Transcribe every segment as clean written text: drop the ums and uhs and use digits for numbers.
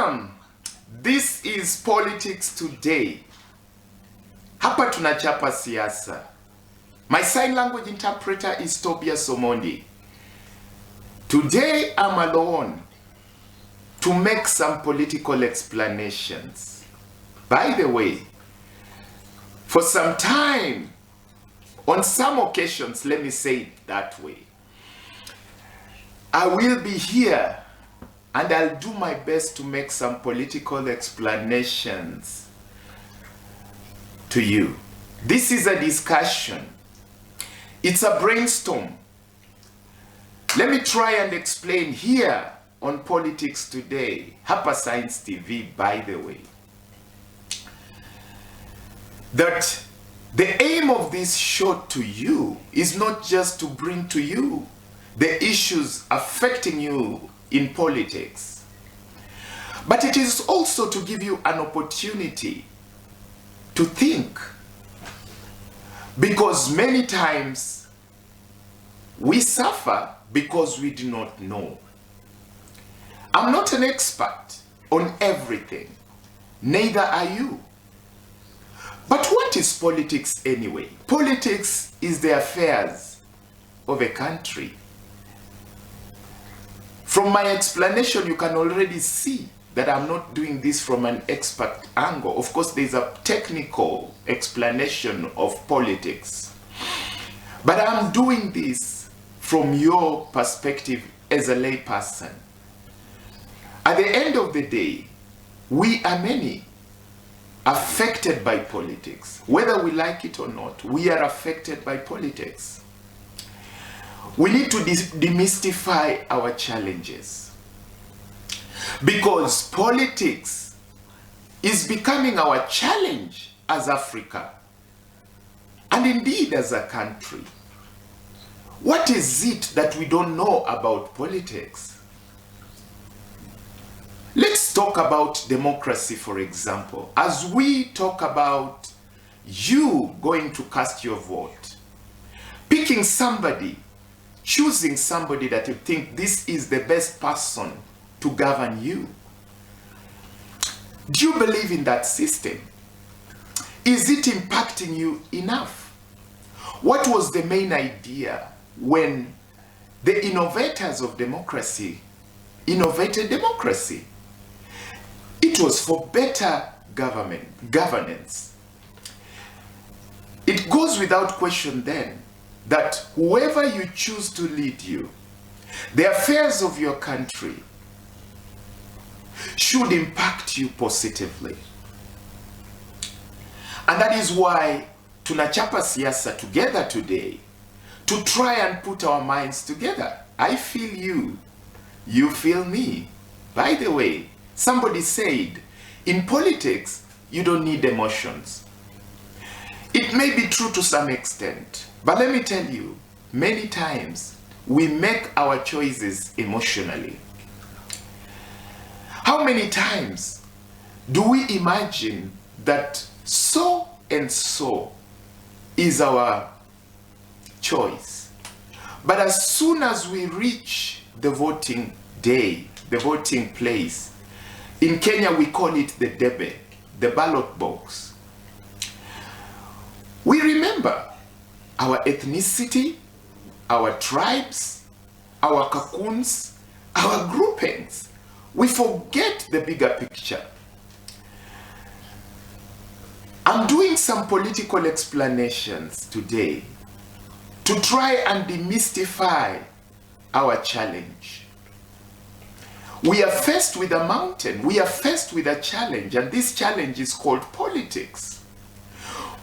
Naam, this is Politics Today. Hapa tunachapa siasa. My sign language interpreter is Tobias Omondi. Today I'm alone to make some political explanations. By the way, for some time, on some occasions, let me say it that way, I will be here and I'll do my best to make some political explanations to you. This is a discussion. It's a brainstorm. Let me try and explain here on Politics Today, Hapa Science TV, by the way, that the aim of this show to you is not just to bring to you the issues affecting you in politics, but it is also to give you an opportunity to think, because many times we suffer because we do not know. I'm not an expert on everything, neither are you. But what is politics anyway? Politics is the affairs of a country. From my explanation, you can already see that I'm not doing this from an expert angle. Of course, there's a technical explanation of politics. But I'm doing this from your perspective as a layperson. At the end of the day, we are many affected by politics. Whether we like it or not, we are affected by politics. We need to demystify our challenges, because politics is becoming our challenge as Africa, and indeed as a country. What is it that we don't know about politics? Let's talk about democracy, for example. As we talk about you going to cast your vote, picking somebody, choosing somebody that you think this is the best person to govern you. Do you believe in that system? Is it impacting you enough? What was the main idea when the innovators of democracy innovated democracy? It was for better governance. It goes without question then that whoever you choose to lead you, the affairs of your country should impact you positively. And that is why tunachapa siasa together today, to try and put our minds together. I feel you, you feel me. By the way, somebody said, in politics, you don't need emotions. It may be true to some extent, but let me tell you, many times we make our choices emotionally. How many times do we imagine that so and so is our choice? But as soon as we reach the voting day, the voting place, in Kenya we call it the debe, the ballot box, we remember our ethnicity, our tribes, our cocoons, our groupings. We forget the bigger picture. I'm doing some political explanations today to try and demystify our challenge. We are faced with a mountain, we are faced with a challenge, and this challenge is called politics.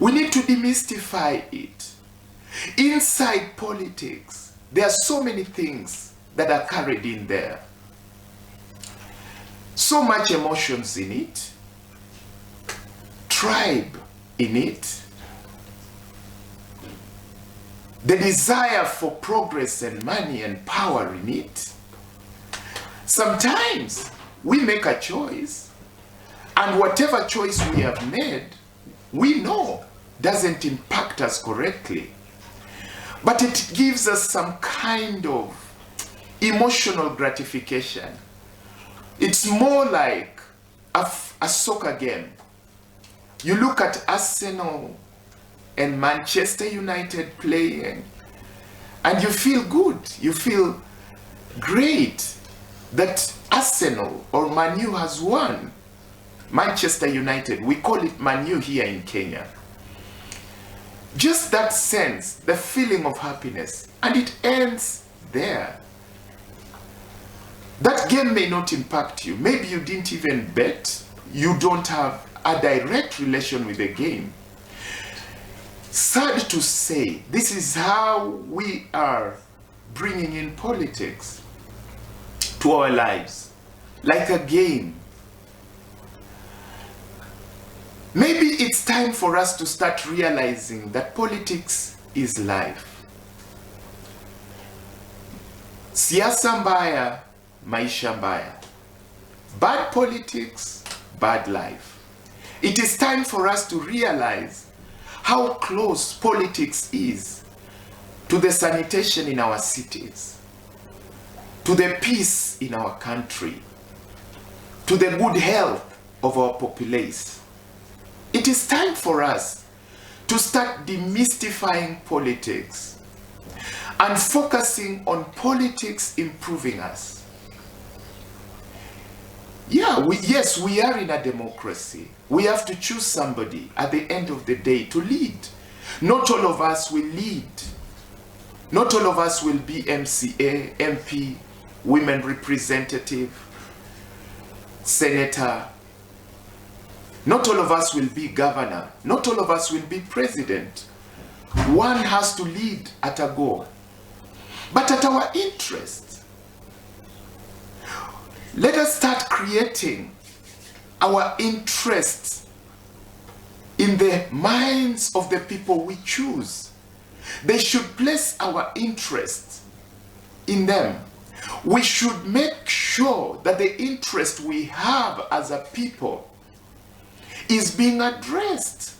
We need to demystify it. Inside politics, there are so many things that are carried in there. So much emotions in it, tribe in it, the desire for progress and money and power in it. Sometimes we make a choice, and whatever choice we have made, we know doesn't impact us correctly. But it gives us some kind of emotional gratification. It's more like a soccer game. You look at Arsenal and Manchester United playing, and you feel good. You feel great that Arsenal or Man U has won. Manchester United, we call it Man U here in Kenya. Just that sense, the feeling of happiness, and it ends there. That game may not impact you. Maybe you didn't even bet. You don't have a direct relation with the game. Sad to say, this is how we are bringing in politics to our lives, like a game. Maybe it's time for us to start realizing that politics is life. Siasa mbaya, maisha mbaya. Bad politics, bad life. It is time for us to realize how close politics is to the sanitation in our cities, to the peace in our country, to the good health of our populace. It is time for us to start demystifying politics and focusing on politics improving us. Yes, we are in a democracy. We have to choose somebody at the end of the day to lead. Not all of us will lead. Not all of us will be MCA, MP, women representative, senator. Not all of us will be governor. Not all of us will be president. One has to lead at a goal. But at our interest, let us start creating our interests in the minds of the people we choose. They should place our interests in them. We should make sure that the interest we have as a people is being addressed.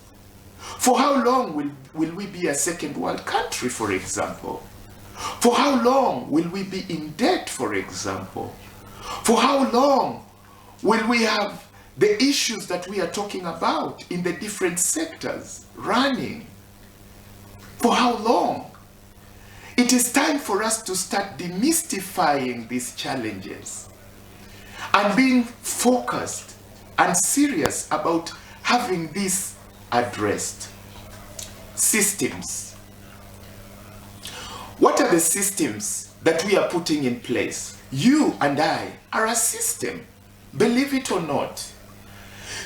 For how long will we be a second world country, for example? For how long will we be in debt, for example? For how long will we have the issues that we are talking about in the different sectors running? For how long? It is time for us to start demystifying these challenges and being focused and serious about having this addressed. Systems. What are the systems that we are putting in place? You and I are a system, believe it or not.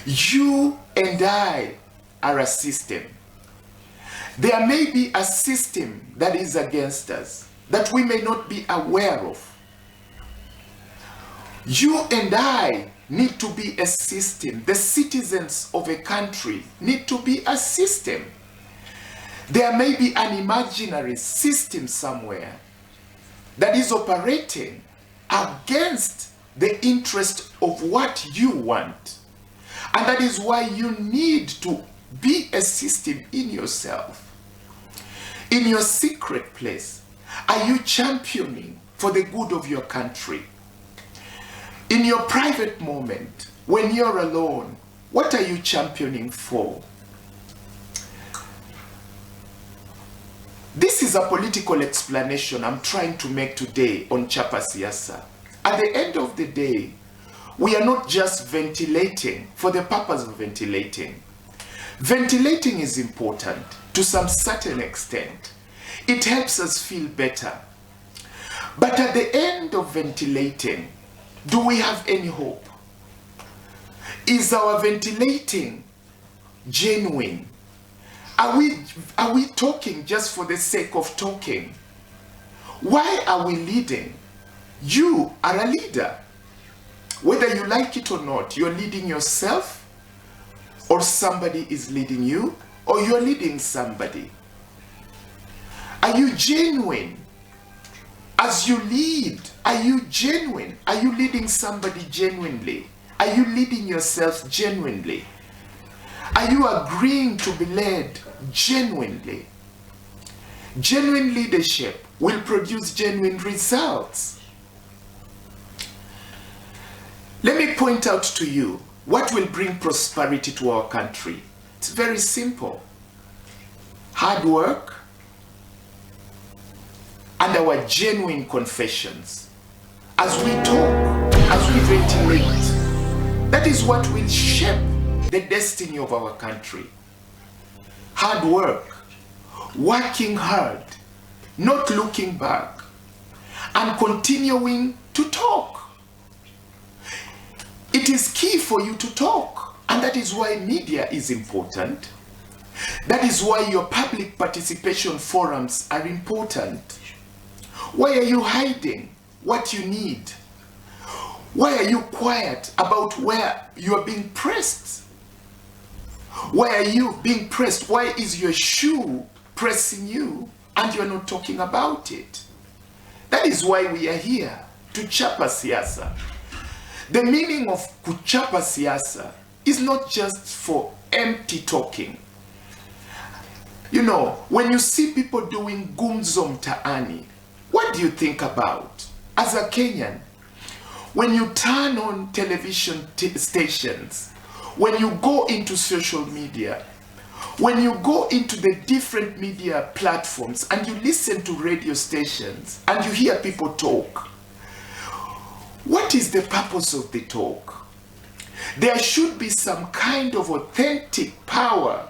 You and I are a system. There may be a system that is against us that we may not be aware of. You and I need to be a system. The citizens of a country need to be a system. There may be an imaginary system somewhere that is operating against the interest of what you want. And that is why you need to be a system in yourself. In your secret place, are you championing for the good of your country? In your private moment, when you're alone, what are you championing for? This is a political explanation I'm trying to make today on Chapa Siasa. At the end of the day, we are not just ventilating for the purpose of ventilating. Ventilating is important to some certain extent. It helps us feel better. But at the end of ventilating, do we have any hope? Is our ventilating genuine? Are we talking just for the sake of talking? Why are we leading? You are a leader. Whether you like it or not, you're leading yourself, or somebody is leading you, or you're leading somebody. Are you genuine? As you lead, are you genuine? Are you leading somebody genuinely? Are you leading yourself genuinely? Are you agreeing to be led genuinely? Genuine leadership will produce genuine results. Let me point out to you What will bring prosperity to our country? It's very simple. Hard work and our genuine confessions. As we talk, as we ventilate, that is what will shape the destiny of our country. Hard work, working hard, not looking back, and continuing to talk. It is key for you to talk, and that is why media is important. That is why your public participation forums are important. Why are you hiding what you need? Why are you quiet about where you are being pressed? Why are you being pressed? Why is your shoe pressing you and you are not talking about it? That is why we are here, to chapa siasa. The meaning of kuchapa siasa is not just for empty talking. You know, when you see people doing gumzo mtaani, what do you think about? As a Kenyan, when you turn on television stations, when you go into social media, when you go into the different media platforms and you listen to radio stations and you hear people talk, what is the purpose of the talk? There should be some kind of authentic power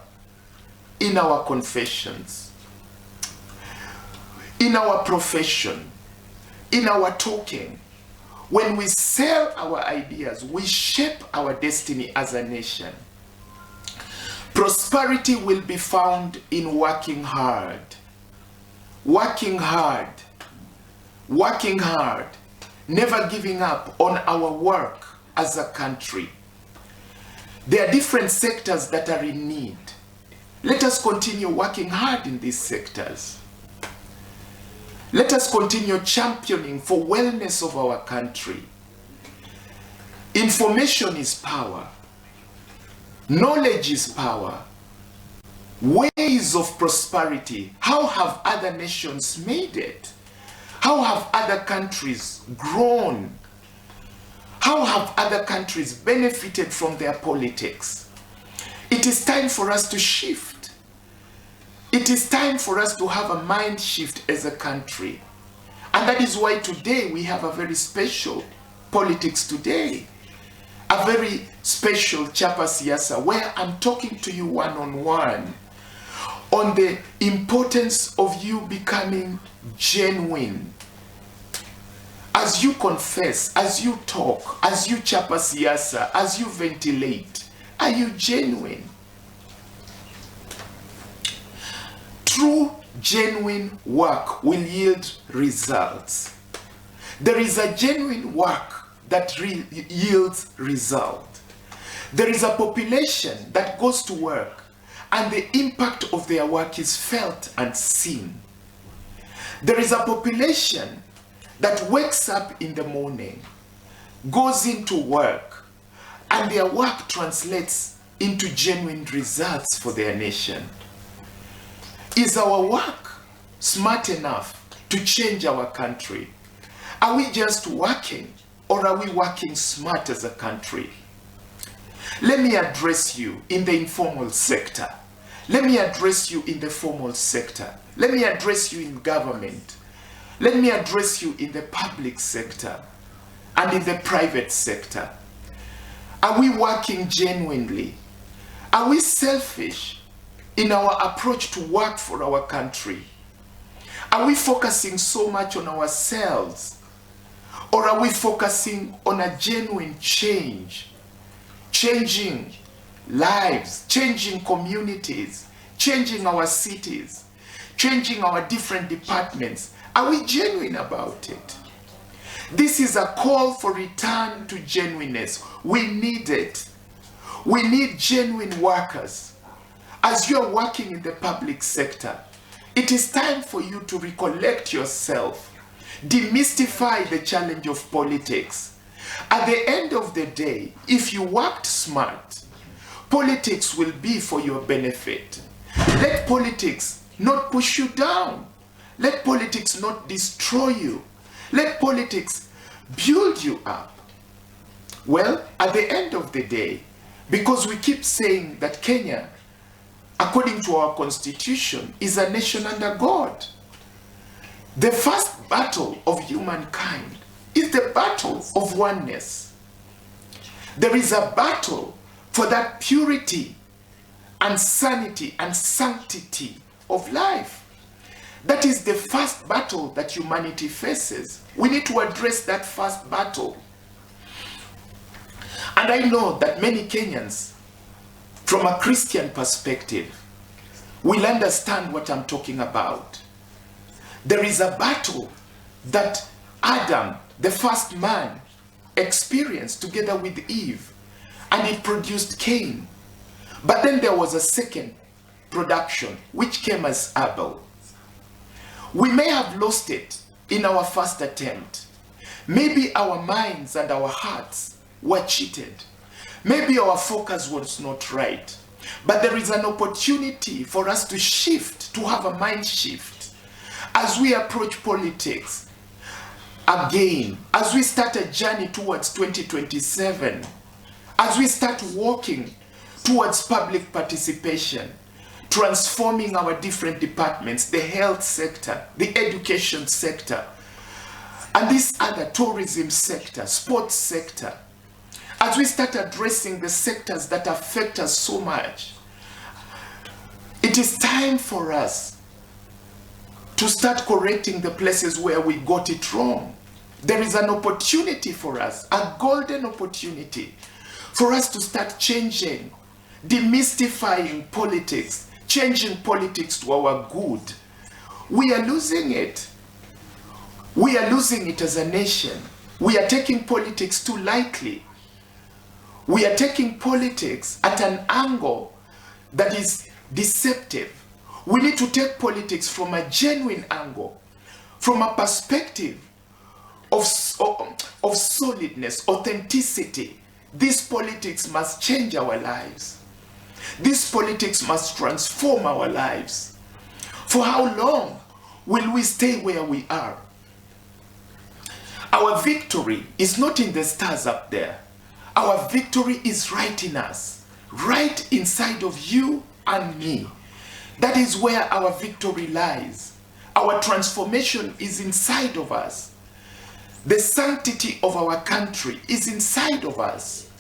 in our confessions, in our profession, in our talking. When we sell our ideas, we shape our destiny as a nation. Prosperity will be found in working hard. Working hard. Working hard. Never giving up on our work as a country. There are different sectors that are in need. Let us continue working hard in these sectors. Let us continue championing for wellness of our country. Information is power. Knowledge is power. Ways of prosperity. How have other nations made it? How have other countries grown? How have other countries benefited from their politics? It is time for us to shift. It is time for us to have a mind shift as a country. And that is why today we have a very special Politics Today. A very special Chapa Siasa where I'm talking to you one-on-one on the importance of you becoming genuine. As you confess, as you talk, as you Chapa Siasa, as you ventilate, are you genuine? True, genuine work will yield results. There is a genuine work that yields result. There is a population that goes to work and the impact of their work is felt and seen. There is a population that wakes up in the morning, goes into work, and their work translates into genuine results for their nation. Is our work smart enough to change our country? Are we just working, or are we working smart as a country? Let me address you in the informal sector. Let me address you in the formal sector. Let me address you in government. Let me address you in the public sector and in the private sector. Are we working genuinely? Are we selfish in our approach to work for our country? Are we focusing so much on ourselves? Or are we focusing on a genuine change? Changing lives, changing communities, changing our cities, changing our different departments. Are we genuine about it? This is a call for return to genuineness. We need it. We need genuine workers. As you are working in the public sector, it is time for you to recollect yourself, demystify the challenge of politics. At the end of the day, if you worked smart, politics will be for your benefit. Let politics not push you down. Let politics not destroy you. Let politics build you up. Well, at the end of the day, because we keep saying that Kenya, according to our constitution, is a nation under God, the first battle of humankind is the battle of oneness. There is a battle for that purity and sanity and sanctity of life. That is the first battle that humanity faces. We need to address that first battle. And I know that many Kenyans, from a Christian perspective, will understand what I'm talking about. There is a battle that Adam, the first man, experienced together with Eve, and it produced Cain. But then there was a second production, which came as Abel. We may have lost it in our first attempt. Maybe our minds and our hearts were cheated. Maybe our focus was not right. But there is an opportunity for us to shift, to have a mind shift, as we approach politics again, as we start a journey towards 2027, as we start walking towards public participation, transforming our different departments, the health sector, the education sector, and this other tourism sector, sports sector, as we start addressing the sectors that affect us so much. It is time for us to start correcting the places where we got it wrong. There is an opportunity for us, a golden opportunity, for us to start changing, demystifying politics, changing politics to our good. We are losing it. We are losing it as a nation. We are taking politics too lightly. We are taking politics at an angle that is deceptive. We need to take politics from a genuine angle, from a perspective of solidness, authenticity. This politics must change our lives. This politics must transform our lives. For how long will we stay where we are? Our victory is not in the stars up there. Our victory is right in us, right inside of you and me. That is where our victory lies. Our transformation is inside of us. The sanctity of our country is inside of us.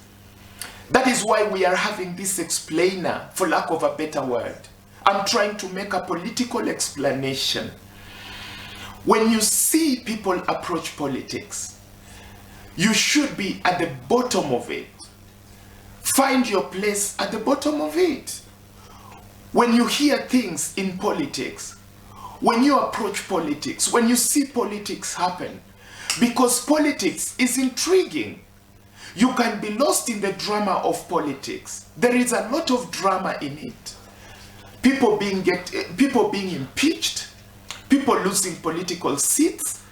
That is why we are having this explainer, for lack of a better word. I'm trying to make a political explanation. When you see people approach politics, you should be at the bottom of it. Find your place at the bottom of it. When you hear things in politics, when you approach politics, when you see politics happen, because politics is intriguing. You can be lost in the drama of politics. There is a lot of drama in it. People being impeached, people losing political seats,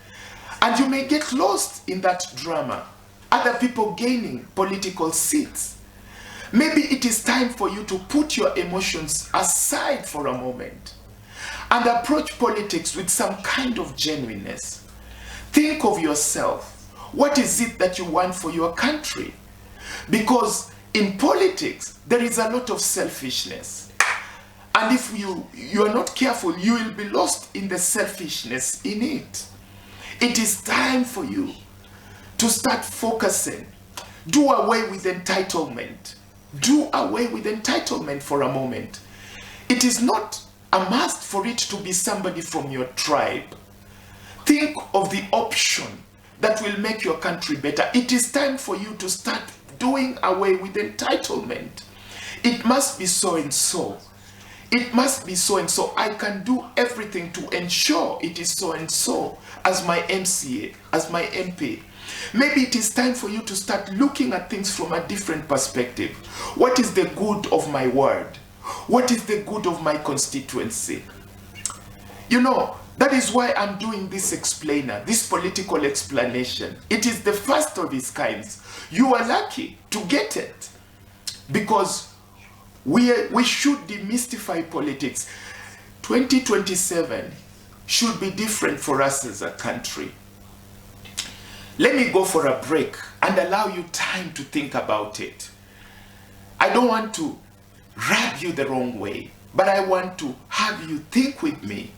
and you may get lost in that drama. Other people gaining political seats. Maybe it is time for you to put your emotions aside for a moment and approach politics with some kind of genuineness. Think of yourself. What is it that you want for your country? Because in politics, there is a lot of selfishness. And if you are not careful, you will be lost in the selfishness in it. It is time for you to start focusing. Do away with entitlement. Do away with entitlement for a moment. It is not a must for it to be somebody from your tribe. Think of the option that will make your country better. It is time for you to start doing away with entitlement. It must be so and so. It must be so and so. I can do everything to ensure it is so and so as my MCA, as my MP. Maybe it is time for you to start looking at things from a different perspective. What is the good of my ward? What is the good of my constituency? You know, that is why I'm doing this explainer, this political explanation. It is the first of its kinds. You are lucky to get it because we should demystify politics. 2027 should be different for us as a country. Let me go for a break and allow you time to think about it. I don't want to rub you the wrong way, but I want to have you think with me.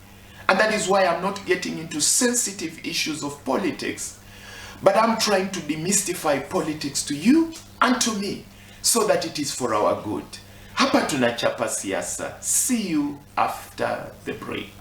And that is why I'm not getting into sensitive issues of politics, but I'm trying to demystify politics to you and to me so that it is for our good. Hapa tunachapa siasa. See you after the break.